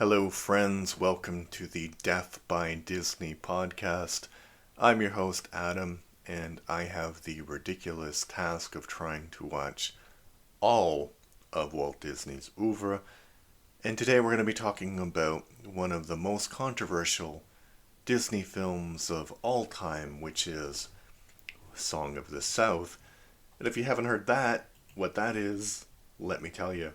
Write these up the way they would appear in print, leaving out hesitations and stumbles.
Hello, friends. Welcome to the Death by Disney podcast. I'm your host, Adam, and I have the ridiculous task of trying to watch all of Walt Disney's oeuvre. And today we're going to be talking about one of the most controversial Disney films of all time, which is Song of the South. And if you haven't heard what that is, let me tell you.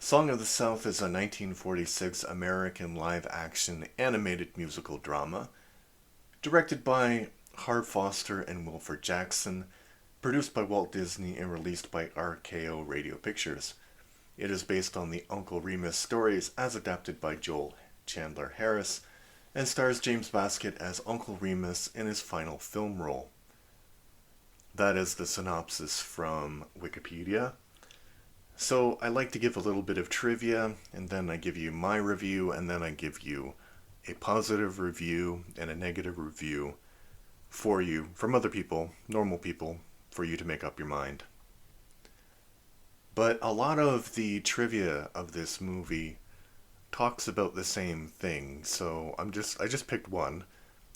Song of the South is a 1946 American live-action animated musical drama, directed by Harv Foster and Wilfred Jackson, produced by Walt Disney and released by RKO Radio Pictures. It is based on the Uncle Remus stories as adapted by Joel Chandler Harris, and stars James Baskett as Uncle Remus in his final film role. That is the synopsis from Wikipedia. So I like to give a little bit of trivia, and then I give you my review, and then I give you a positive review and a negative review for you, from other people, normal people, for you to make up your mind. But a lot of the trivia of this movie talks about the same thing, so I just picked one,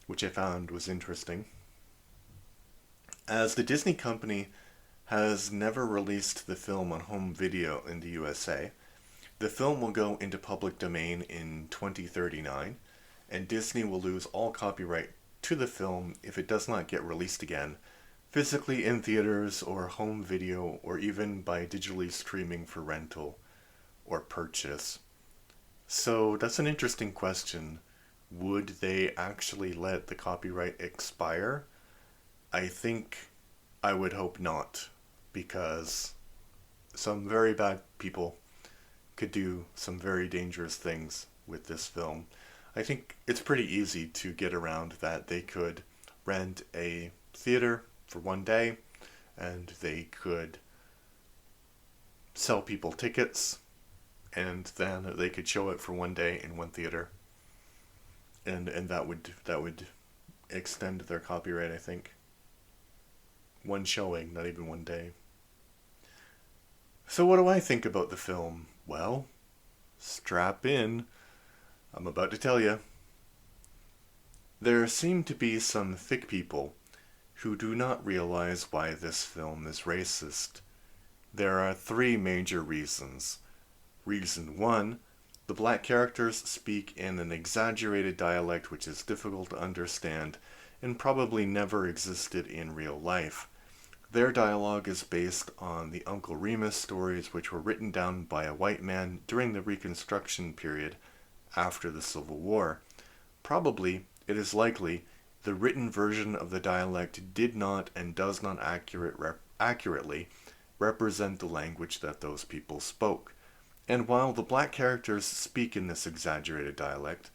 which I found was interesting. As the Disney company has never released the film on home video in the USA, the film will go into public domain in 2039, and Disney will lose all copyright to the film if it does not get released again, physically in theaters or home video, or even by digitally streaming for rental or purchase. So that's an interesting question. Would they actually let the copyright expire? I think I would hope not, because some very bad people could do some very dangerous things with this film. I think it's pretty easy to get around that. They could rent a theater for one day, and they could sell people tickets, and then they could show it for one day in one theater, and that would extend their copyright, I think. One showing, not even one day. So what do I think about the film? Well, strap in. I'm about to tell you. There seem to be some thick people who do not realize why this film is racist. There are three major reasons. Reason one, the black characters speak in an exaggerated dialect which is difficult to understand and probably never existed in real life. Their dialogue is based on the Uncle Remus stories, which were written down by a white man during the Reconstruction period after the Civil War. Probably, it is likely, the written version of the dialect did not and does not accurately represent the language that those people spoke. And while the black characters speak in this exaggerated dialect,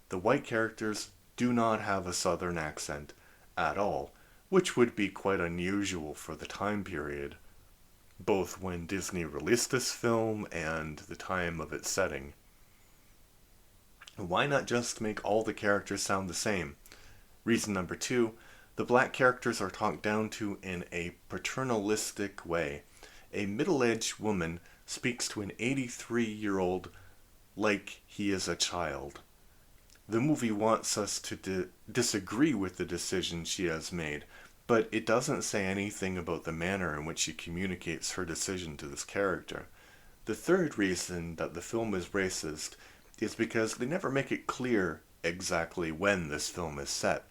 the white characters do not have a southern accent at all, which would be quite unusual for the time period, both when Disney released this film and the time of its setting. Why not just make all the characters sound the same? Reason number two, the black characters are talked down to in a paternalistic way. A middle-aged woman speaks to an 83-year-old like he is a child. The movie wants us to disagree with the decision she has made, but it doesn't say anything about the manner in which she communicates her decision to this character. The third reason that the film is racist is because they never make it clear exactly when this film is set.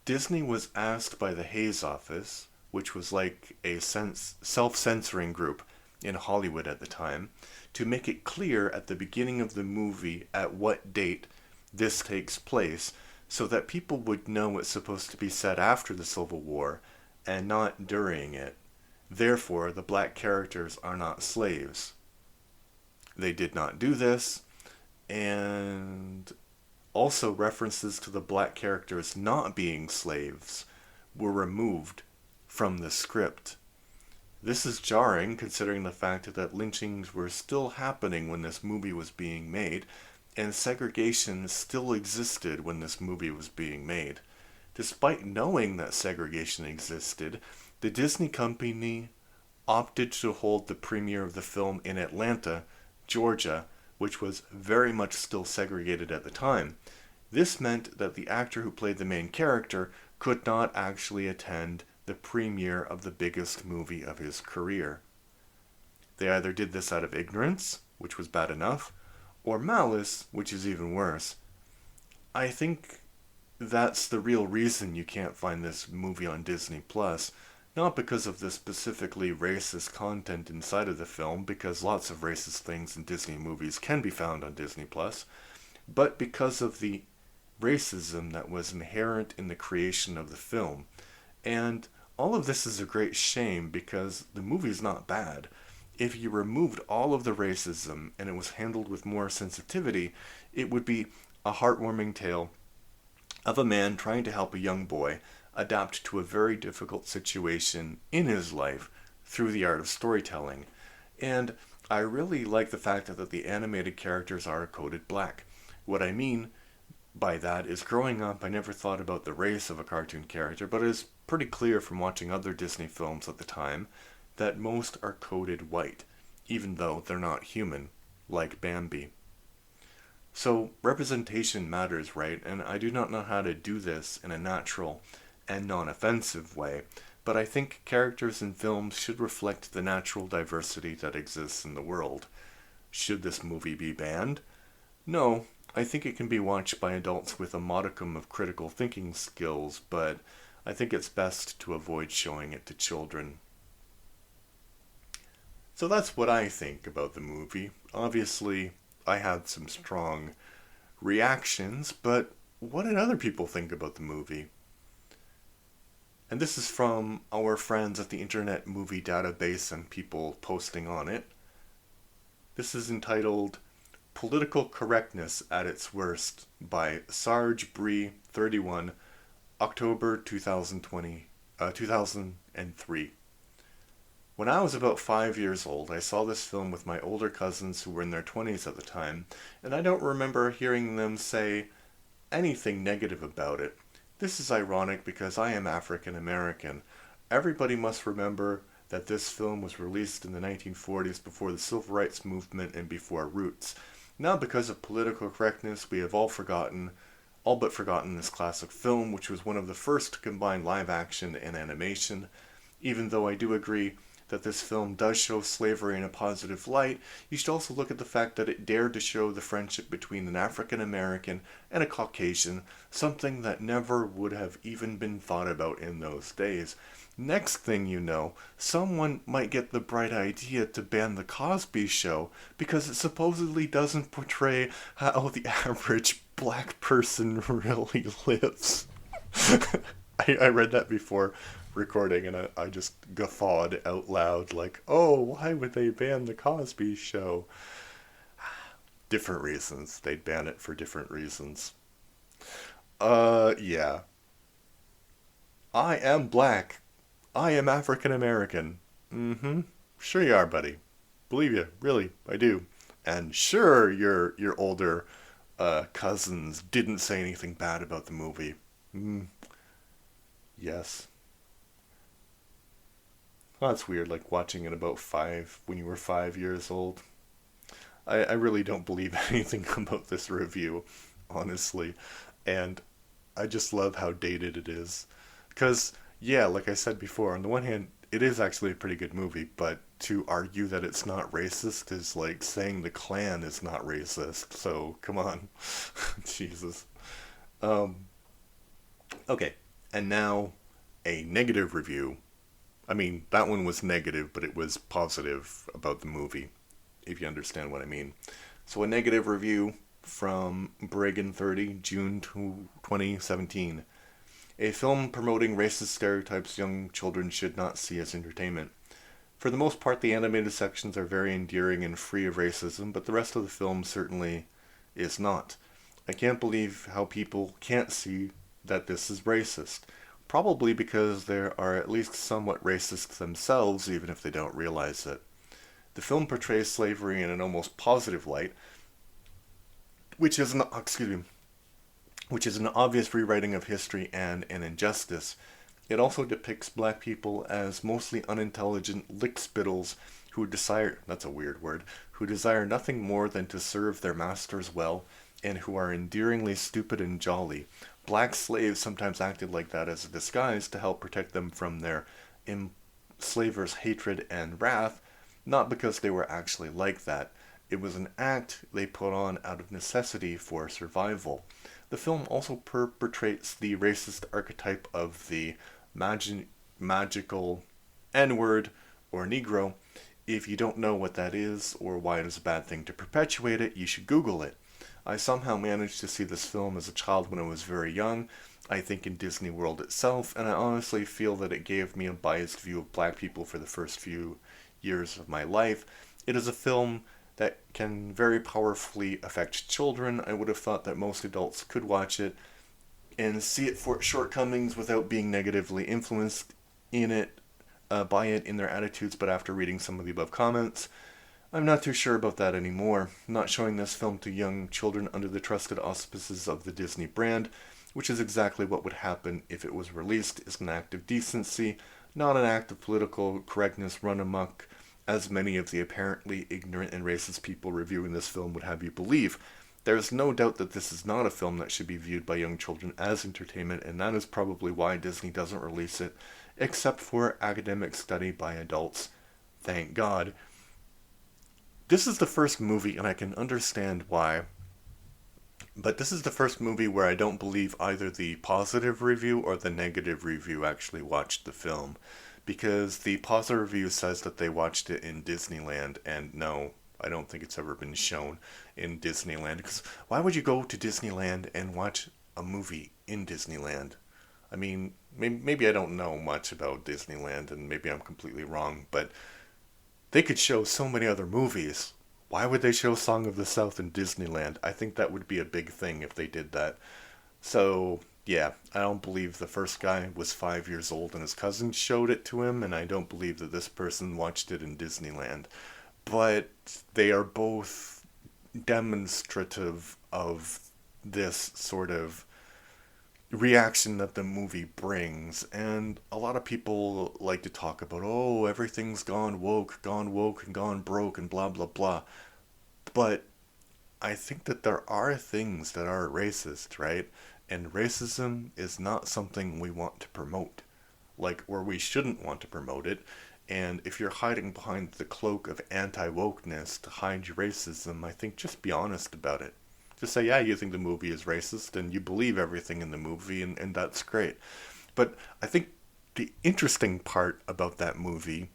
Disney was asked by the Hays Office, which was like a self-censoring group in Hollywood at the time, to make it clear at the beginning of the movie at what date this takes place, so that people would know it's supposed to be set after the Civil War and not during it. Therefore, the black characters are not slaves. They did not do this, and also references to the black characters not being slaves were removed from the script. This is jarring, considering the fact that lynchings were still happening when this movie was being made, and segregation still existed when this movie was being made. Despite knowing that segregation existed, the Disney company opted to hold the premiere of the film in Atlanta, Georgia, which was very much still segregated at the time. This meant that the actor who played the main character could not actually attend the premiere of the biggest movie of his career. They either did this out of ignorance, which was bad enough, or malice, which is even worse. I think that's the real reason you can't find this movie on Disney Plus. Not because of the specifically racist content inside of the film, because lots of racist things in Disney movies can be found on Disney Plus, but because of the racism that was inherent in the creation of the film. And all of this is a great shame because the movie's not bad. If you removed all of the racism and it was handled with more sensitivity, it would be a heartwarming tale of a man trying to help a young boy adapt to a very difficult situation in his life through the art of storytelling. And I really like the fact that the animated characters are coded black. What I mean by that is growing up, I never thought about the race of a cartoon character, but it is pretty clear from watching other Disney films at the time that most are coded white, even though they're not human, like Bambi. So representation matters, right? And I do not know how to do this in a natural and non-offensive way, but I think characters in films should reflect the natural diversity that exists in the world. Should this movie be banned? No, I think it can be watched by adults with a modicum of critical thinking skills, but I think it's best to avoid showing it to children. So that's what I think about the movie. Obviously, I had some strong reactions, but what did other people think about the movie? And this is from our friends at the Internet Movie Database and people posting on it. This is entitled Political Correctness at its Worst by Sarge Bree 31, October 2003. When I was about 5 years old, I saw this film with my older cousins who were in their 20s at the time, and I don't remember hearing them say anything negative about it. This is ironic because I am African American. Everybody must remember that this film was released in the 1940s before the Civil Rights Movement and before Roots. Now, because of political correctness, we have all but forgotten this classic film, which was one of the first to combine live action and animation. Even though I do agree that this film does show slavery in a positive light, you should also look at the fact that it dared to show the friendship between an African American and a Caucasian, something that never would have even been thought about in those days. Next thing you know, someone might get the bright idea to ban The Cosby Show because it supposedly doesn't portray how the average black person really lives. I read that before recording and I just guffawed out loud like, oh, why would they ban The Cosby Show? Different reasons. They'd ban it for different reasons. Yeah. I am black. I am African American. Mm-hmm. Sure you are, buddy. Believe you. Really, I do. And sure your older cousins didn't say anything bad about the movie. Yes. Well, that's weird, like watching it about when you were 5 years old. I really don't believe anything about this review, honestly. And I just love how dated it is. Because, yeah, like I said before, on the one hand, it is actually a pretty good movie, but to argue that it's not racist is like saying the Klan is not racist. So, come on. Jesus. Um, okay, and now a negative review. I mean, that one was negative, but it was positive about the movie, if you understand what I mean. So a negative review from Bragan30, June 2017. A film promoting racist stereotypes young children should not see as entertainment. For the most part, the animated sections are very endearing and free of racism, but the rest of the film certainly is not. I can't believe how people can't see that this is racist. Probably because they are at least somewhat racist themselves, even if they don't realize it. The film portrays slavery in an almost positive light, which is an obvious rewriting of history and an injustice. It also depicts black people as mostly unintelligent lickspittles who desire, that's a weird word, who desire nothing more than to serve their masters well, and who are endearingly stupid and jolly. Black slaves sometimes acted like that as a disguise to help protect them from their enslavers' hatred and wrath, not because they were actually like that. It was an act they put on out of necessity for survival. The film also perpetrates the racist archetype of the magical N word or Negro. If you don't know what that is or why it is a bad thing to perpetuate it, you should Google it. I somehow managed to see this film as a child when I was very young, I think in Disney World itself, and I honestly feel that it gave me a biased view of black people for the first few years of my life. It is a film that can very powerfully affect children. I would have thought that most adults could watch it and see it for its shortcomings without being negatively influenced in it by it in their attitudes, but after reading some of the above comments, I'm not too sure about that anymore. Not showing this film to young children under the trusted auspices of the Disney brand, which is exactly what would happen if it was released, is an act of decency, not an act of political correctness run amok, as many of the apparently ignorant and racist people reviewing this film would have you believe. There is no doubt that this is not a film that should be viewed by young children as entertainment, and that is probably why Disney doesn't release it, except for academic study by adults. Thank God. This is the first movie, and I can understand why, but this is the first movie where I don't believe either the positive review or the negative review actually watched the film. Because the positive review says that they watched it in Disneyland, and no, I don't think it's ever been shown in Disneyland. Because why would you go to Disneyland and watch a movie in Disneyland? I mean, maybe I don't know much about Disneyland, and maybe I'm completely wrong, but they could show so many other movies. Why would they show Song of the South in Disneyland? I think that would be a big thing if they did that. So, yeah, I don't believe the first guy was 5 years old and his cousin showed it to him, and I don't believe that this person watched it in Disneyland. But they are both demonstrative of this sort of reaction that the movie brings. And a lot of people like to talk about, oh, everything's gone woke, and gone broke, and blah, blah, blah. But I think that there are things that are racist, right? And racism is not something we want to promote, like, or we shouldn't want to promote it. And if you're hiding behind the cloak of anti wokeness to hide your racism, I think just be honest about it. Just say, yeah, you think the movie is racist and you believe everything in the movie, and that's great. But I think the interesting part about that movie,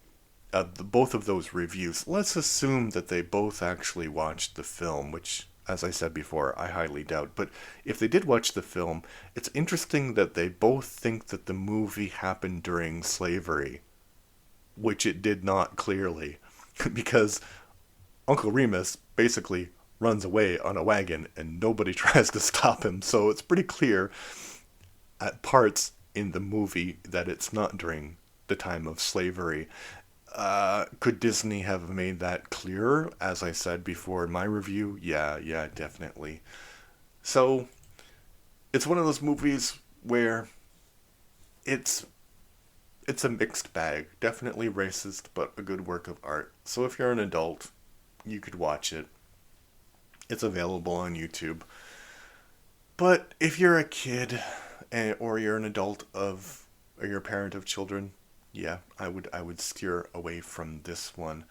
both of those reviews, let's assume that they both actually watched the film, which, as I said before, I highly doubt. But if they did watch the film, it's interesting that they both think that the movie happened during slavery, which it did not clearly, because Uncle Remus basically runs away on a wagon and nobody tries to stop him. So it's pretty clear at parts in the movie that it's not during the time of slavery. Could Disney have made that clearer? As I said before in my review, yeah, definitely. So it's one of those movies where it's it's a mixed bag. Definitely racist, but a good work of art. So if you're an adult, you could watch it. It's available on YouTube. But if you're a kid or you're an adult of or you're a parent of children, yeah, I would steer away from this one.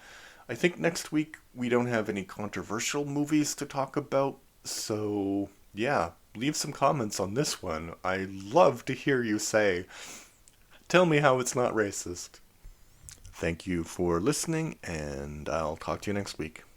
I think next week we don't have any controversial movies to talk about, so yeah, leave some comments on this one. I love to hear you say, tell me how it's not racist. Thank you for listening, and I'll talk to you next week.